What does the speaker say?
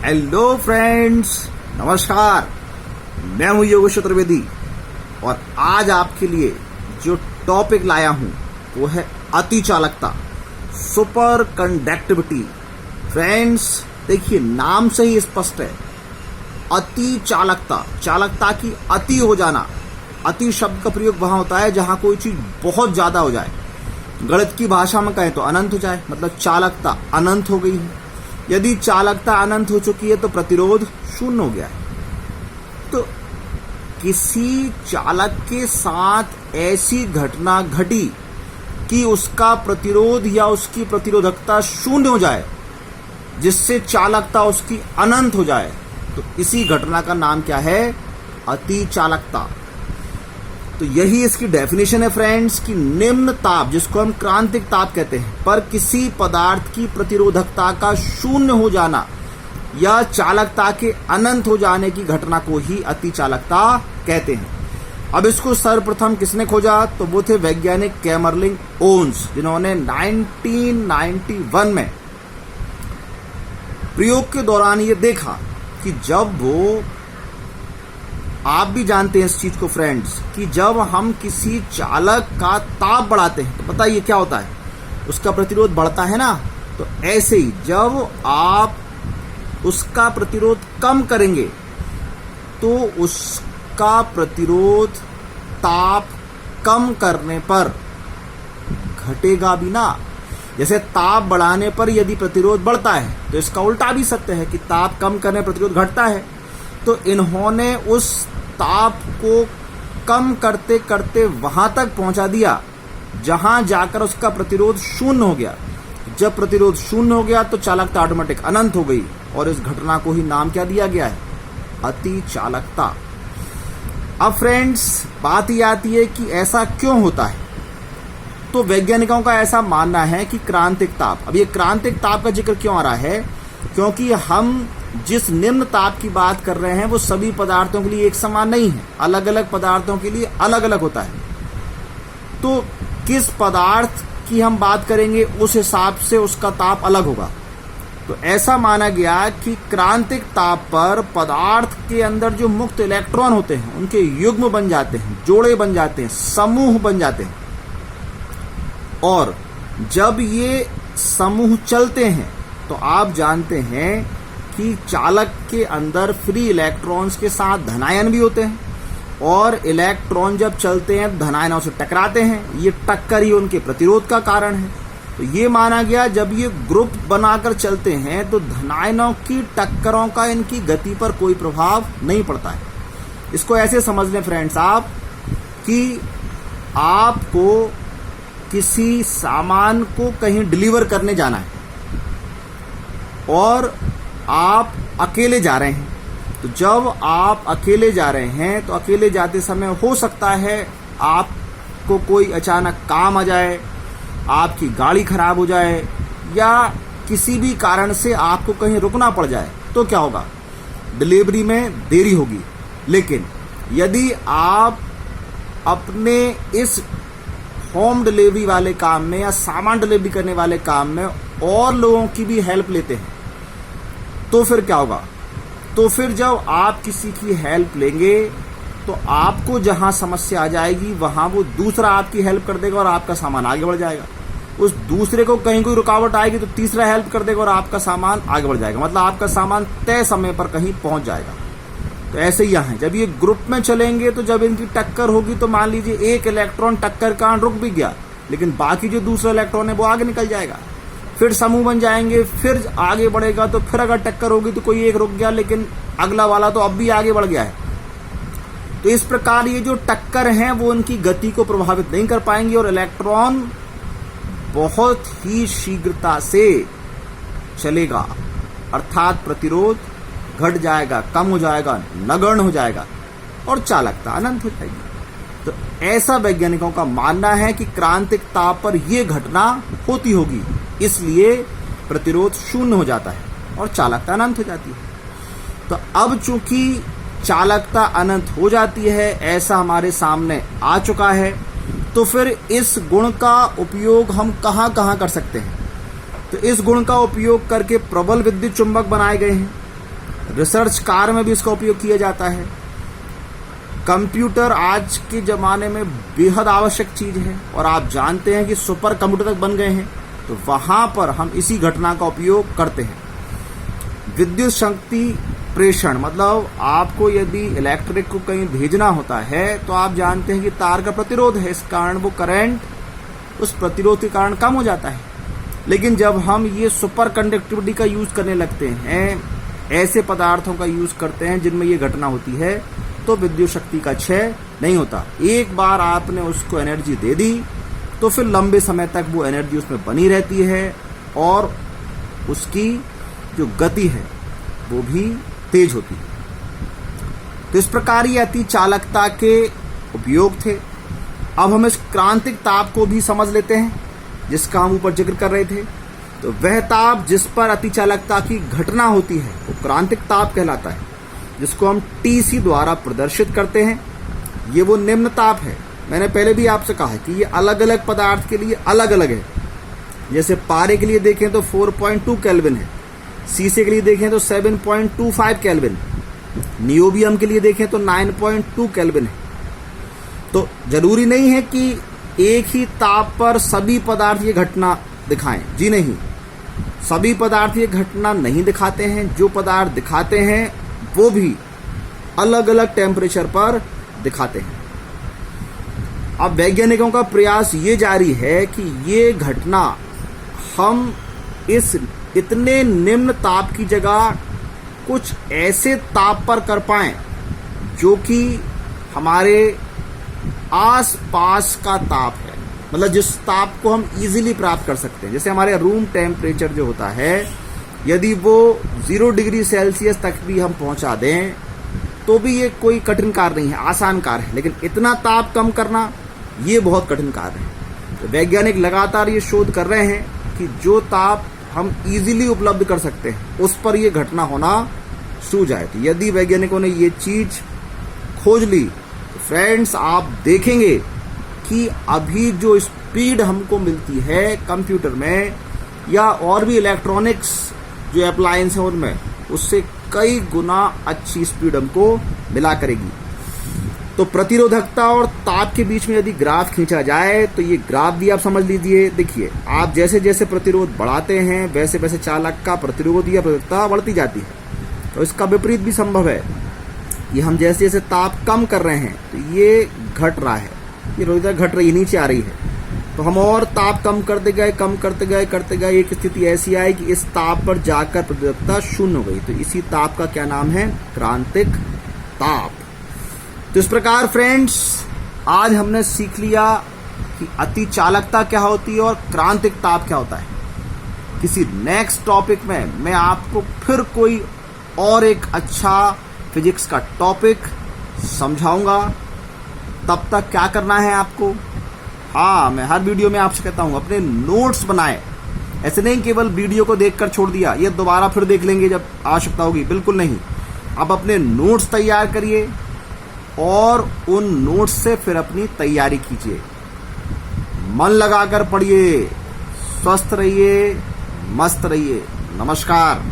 Hello friends, नमस्कार। मैं हूं योगेश चतुर्वेदी और आज आपके लिए जो टॉपिक लाया हूं वो है अति चालकता, सुपर कंडक्टिविटी। फ्रेंड्स देखिए, नाम से ही स्पष्ट है, अति चालकता, चालकता की अति हो जाना। अति शब्द का प्रयोग वहां होता है जहां कोई चीज बहुत ज्यादा हो जाए। गणित की भाषा में कहें तो अनंत हो जाए, मतलब चालकता अनंत हो गई है। यदि चालकता अनंत हो चुकी है तो प्रतिरोध शून्य हो गया है। तो किसी चालक के साथ ऐसी घटना घटी कि उसका प्रतिरोध या उसकी प्रतिरोधकता शून्य हो जाए, जिससे चालकता उसकी अनंत हो जाए, तो इसी घटना का नाम क्या है? अति चालकता। तो यही इसकी डेफिनेशन है फ्रेंड्स, कि निम्न ताप, जिसको हम क्रांतिक ताप कहते हैं, पर किसी पदार्थ की प्रतिरोधकता का शून्य हो जाना या चालकता के अनंत हो जाने की घटना को ही अति चालकता कहते हैं। अब इसको सर्वप्रथम किसने खोजा? तो वो थे वैज्ञानिक कैमरलिन ओन्स, जिन्होंने 1991 में प्रयोग के दौरान ये देखा कि जब वो, आप भी जानते हैं इस चीज को फ्रेंड्स, कि जब हम किसी चालक का ताप बढ़ाते हैं तो बताइए क्या होता है? उसका प्रतिरोध बढ़ता है ना। तो ऐसे ही जब आप उसका प्रतिरोध कम करेंगे तो उसका प्रतिरोध ताप कम करने पर घटेगा भी ना। जैसे ताप बढ़ाने पर यदि प्रतिरोध बढ़ता है तो इसका उल्टा भी सत्य है कि ताप कम करने पर प्रतिरोध घटता है। तो इन्होंने उस ताप को कम करते करते वहां तक पहुंचा दिया जहां जाकर उसका प्रतिरोध शून्य हो गया। जब प्रतिरोध शून्य हो गया तो चालकता ऑटोमेटिक अनंत हो गई और इस घटना को ही नाम क्या दिया गया है? अति चालकता। अब फ्रेंड्स बात ये आती है कि ऐसा क्यों होता है। तो वैज्ञानिकों का ऐसा मानना है कि क्रांतिक ताप, अब ये क्रांतिक ताप का जिक्र क्यों आ रहा है? क्योंकि हम जिस निम्न ताप की बात कर रहे हैं वो सभी पदार्थों के लिए एक समान नहीं है, अलग अलग पदार्थों के लिए अलग अलग होता है। तो किस पदार्थ की हम बात करेंगे उस हिसाब से उसका ताप अलग होगा। तो ऐसा माना गया कि क्रांतिक ताप पर पदार्थ के अंदर जो मुक्त इलेक्ट्रॉन होते हैं उनके युग्म बन जाते हैं, जोड़े बन जाते हैं, समूह बन जाते हैं। और जब ये समूह चलते हैं तो आप जानते हैं कि चालक के अंदर फ्री इलेक्ट्रॉन्स के साथ धनायन भी होते हैं, और इलेक्ट्रॉन जब चलते हैं धनायनों से टकराते हैं। ये टक्कर ही उनके प्रतिरोध का कारण है। तो ये माना गया जब ये ग्रुप बनाकर चलते हैं तो धनायनों की टक्करों का इनकी गति पर कोई प्रभाव नहीं पड़ता है। इसको ऐसे समझ लें फ्रेंड्स आप, कि आपको किसी सामान को कहीं डिलीवर करने जाना है और आप अकेले जा रहे हैं। तो जब आप अकेले जा रहे हैं तो अकेले जाते समय हो सकता है आपको कोई अचानक काम आ जाए, आपकी गाड़ी खराब हो जाए, या किसी भी कारण से आपको कहीं रुकना पड़ जाए। तो क्या होगा? डिलीवरी में देरी होगी। लेकिन यदि आप अपने इस होम डिलीवरी वाले काम में या सामान डिलीवरी करने वाले काम में और लोगों की भी हेल्प लेते हैं तो फिर क्या होगा? तो फिर जब आप किसी की हेल्प लेंगे तो आपको जहां समस्या आ जाएगी वहां वो दूसरा आपकी हेल्प कर देगा और आपका सामान आगे बढ़ जाएगा। उस दूसरे को कहीं कोई रुकावट आएगी तो तीसरा हेल्प कर देगा और आपका सामान आगे बढ़ जाएगा, मतलब आपका सामान तय समय पर कहीं पहुंच जाएगा। तो ऐसे ही यहाँ जब ये ग्रुप में चलेंगे तो जब इनकी टक्कर होगी तो मान लीजिए एक इलेक्ट्रॉन टक्कर का रुक भी गया, लेकिन बाकी जो दूसरा इलेक्ट्रॉन है वो आगे निकल जाएगा। फिर समूह बन जाएंगे, फिर आगे बढ़ेगा। तो फिर अगर टक्कर होगी तो कोई एक रुक गया लेकिन अगला वाला तो अब भी आगे बढ़ गया है। तो इस प्रकार ये जो टक्कर हैं वो उनकी गति को प्रभावित नहीं कर पाएंगी और इलेक्ट्रॉन बहुत ही शीघ्रता से चलेगा, अर्थात प्रतिरोध घट जाएगा, कम हो जाएगा, नगण्य हो जाएगा और चालकता अनंत हो जाएगी। तो ऐसा वैज्ञानिकों का मानना है कि क्रांतिक ताप पर यह घटना होती होगी, इसलिए प्रतिरोध शून्य हो जाता है और चालकता अनंत हो जाती है। तो अब चूंकि चालकता अनंत हो जाती है, ऐसा हमारे सामने आ चुका है, तो फिर इस गुण का उपयोग हम कहाँ कहाँ कर सकते हैं? तो इस गुण का उपयोग करके प्रबल विद्युत चुंबक बनाए गए हैं, रिसर्च कार्य में भी इसका उपयोग किया जाता है। कंप्यूटर आज के ज़माने में बेहद आवश्यक चीज़ है और आप जानते हैं कि सुपर कंप्यूटर तक बन गए हैं, तो वहाँ पर हम इसी घटना का उपयोग करते हैं। विद्युत शक्ति प्रेषण मतलब आपको यदि इलेक्ट्रिक को कहीं भेजना होता है तो आप जानते हैं कि तार का प्रतिरोध है, इस कारण वो करंट उस प्रतिरोध के कारण कम हो जाता है। लेकिन जब हम ये सुपर कंडक्टिविटी का यूज़ करने लगते हैं, ऐसे पदार्थों का यूज़ करते हैं जिनमें ये घटना होती है, तो विद्युत शक्ति का क्षय नहीं होता। एक बार आपने उसको एनर्जी दे दी तो फिर लंबे समय तक वो एनर्जी उसमें बनी रहती है और उसकी जो गति है वो भी तेज होती है। तो इस प्रकार ये अति चालकता के उपयोग थे। अब हम इस क्रांतिक ताप को भी समझ लेते हैं जिसका हम ऊपर जिक्र कर रहे थे। तो वह ताप जिस पर अति चालकता की घटना होती है वो क्रांतिक ताप कहलाता है, जिसको हम TC द्वारा प्रदर्शित करते हैं। ये वो निम्न ताप है। मैंने पहले भी आपसे कहा है कि ये अलग अलग पदार्थ के लिए अलग अलग है। जैसे पारे के लिए देखें तो 4.2 केल्विन है, शीशे के लिए देखें तो 7.25 केल्विन, नियोबियम के लिए देखें तो 9.2 केल्विन है। तो जरूरी नहीं है कि एक ही ताप पर सभी पदार्थ ये घटना दिखाएं। जी नहीं, सभी पदार्थ ये घटना नहीं दिखाते हैं। जो पदार्थ दिखाते हैं वो भी अलग अलग टेम्परेचर पर दिखाते हैं। अब वैज्ञानिकों का प्रयास ये जारी है कि ये घटना हम इस इतने निम्न ताप की जगह कुछ ऐसे ताप पर कर पाएं जो कि हमारे आस पास का ताप है, मतलब जिस ताप को हम इजीली प्राप्त कर सकते हैं। जैसे हमारे रूम टेम्परेचर जो होता है, यदि वो 0 डिग्री सेल्सियस तक भी हम पहुंचा दें तो भी ये कोई कठिन कार्य नहीं है, आसान कार्य है। लेकिन इतना ताप कम करना ये बहुत कठिन कार्य है। तो वैज्ञानिक लगातार ये शोध कर रहे हैं कि जो ताप हम इजीली उपलब्ध कर सकते हैं उस पर ये घटना होना शुरू जाए। तो यदि वैज्ञानिकों ने ये चीज खोज ली तो फ्रेंड्स आप देखेंगे कि अभी जो स्पीड हमको मिलती है कंप्यूटर में या और भी इलेक्ट्रॉनिक्स जो अप्लायंस है उनमें, उससे कई गुना अच्छी स्पीड हमको मिला करेगी। तो प्रतिरोधकता और ताप के बीच में यदि ग्राफ खींचा जाए तो ये ग्राफ भी आप समझ लीजिए। देखिए, आप जैसे जैसे प्रतिरोध बढ़ाते हैं वैसे वैसे चालक का प्रतिरोध या प्रतिरोधकता बढ़ती जाती है। तो इसका विपरीत भी संभव है। ये हम जैसे जैसे ताप कम कर रहे हैं तो ये घट रहा है, ये रोज़ घट रही है, नीचे आ रही है। तो हम और ताप कम करते गए, एक स्थिति ऐसी आई कि इस ताप पर जाकर प्रतिरोधकता शून्य हो गई। तो इसी ताप का क्या नाम है? क्रांतिक ताप। तो इस प्रकार फ्रेंड्स आज हमने सीख लिया कि अति चालकता क्या होती है और क्रांतिक ताप क्या होता है। किसी नेक्स्ट टॉपिक में मैं आपको फिर कोई और एक अच्छा फिजिक्स का टॉपिक समझाऊंगा। तब तक क्या करना है आपको? हाँ, मैं हर वीडियो में आपसे कहता हूँ अपने नोट्स बनाए। ऐसे नहीं केवल वीडियो को देखकर छोड़ दिया, ये दोबारा फिर देख लेंगे जब आवश्यकता होगी, बिल्कुल नहीं। अब अपने नोट्स तैयार करिए और उन नोट्स से फिर अपनी तैयारी कीजिए। मन लगाकर पढ़िए, स्वस्थ रहिए, मस्त रहिए। नमस्कार।